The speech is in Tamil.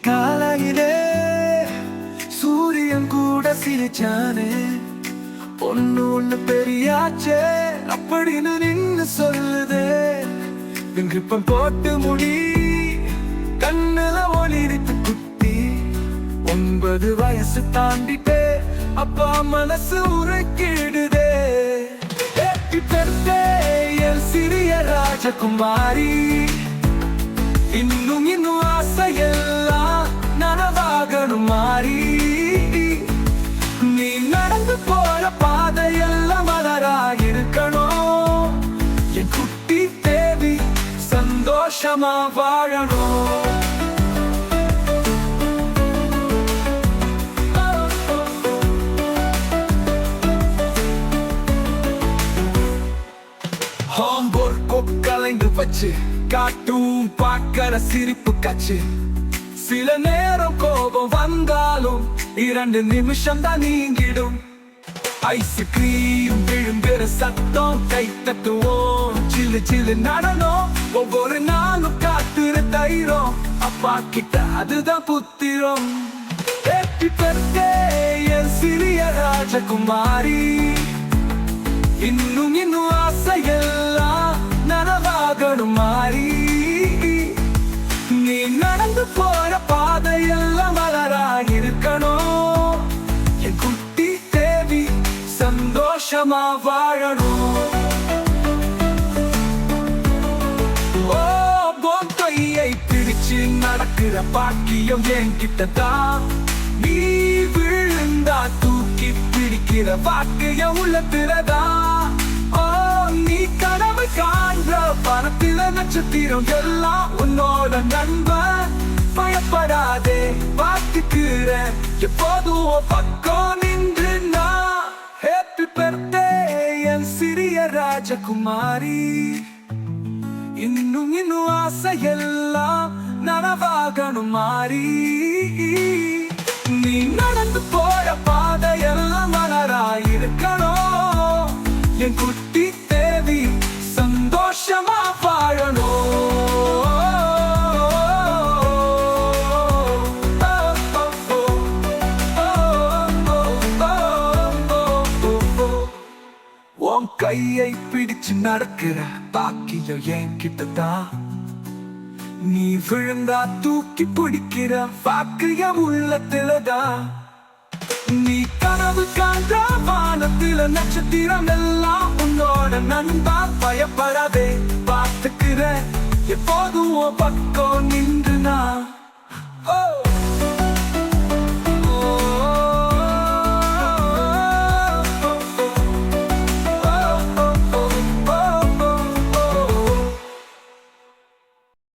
காலையிலே சூரியன் கூட சிரிச்சானே, பொண்ணு ஒண்ணு பெரியாச்சே அப்படின்னு நின்னு சொல்லுதே. விருப்பம் போட்டு முடி கண்ணுல ஒளிரித்து குத்தி, 9 வயசு தாண்டிட்டே அப்பா மனசு உரைக்கிடுதே. ஹேப்பி பர்த்டே என் சிறிய ராஜகுமாரி, இன்னும் இன்னும் ஆசையெல்லாம் நனவாகணும் மாறி. நீ நடந்து போற பாதையெல்லாம் மலராயிருக்கணும். என் குட்டி தேவி சந்தோஷமா வாழணும். ஹோம்வொர்க் கலைந்து வச்சு காட்டும் பார்க்கற சிரிப்பு காட்சி. சில நேரம் கோபம் வந்தாலும் 2 நிமிஷம் தான் நீங்கிடும். ஐஸ்கிரீம் விழுங்குற சத்தம், கை தட்டுவோம், சில்லு சில்லு நடனம். ஒவ்வொரு நாளும் காத்துற தைரம், அப்பா கிட்ட அதுதான் புத்திரம். ஹேப்பி பர்த்டே என் சிறிய ராஜகுமாரி, இன்னும் இன்னும் ஆசையெல்லாம் நனவாகணும் மாறி. நீ நடந்து போற பாதையெல்லாம் மலராயிருக்கணும். என் குட்டி தேவி சந்தோஷமா வாழணும். ஓ உன் கையை பிடிச்சு நடக்கிற பாக்கியம் என்கிட்டதான். நீ விழுந்தா தூக்கி பிடிக்கிற பாக்கியம் உள்ளத்துலதான். ஓ நீ கனவு காண்ற பணத்தில நட்சத்திரம் எல்லாம் உன்னோட நண்பன். பயப்படாதே, பார்த்துக்கிற எப்போதும் பக்கம் நின்று நான். ஹேப்பி பர்த்டே என் சிறிய ராஜகுமாரி, இன்னும் இன்னும் ஆசையெல்லாம் நனவாகணும் மாறி. நீ நடந்து போற பாதையெல்லாம் மலராயிருக்கணும். என் குட்டி தேவி சந்தோஷமா வாழணும். உன் கையை பிடிச்சு நடக்கிற பாக்கியம் என்கிட்டதான். நீ விழுந்தா தூக்கி பிடிக்கிற பாக்கியம் உள்ளத்துலதான். நீ கனவு காண்ற வானத்தில நட்சத்திரம் எல்லாம் உன்னோட நண்பா. பயப்படாதே, பார்த்துக்கிற எப்போதும் பக்கம் நின்று நான்.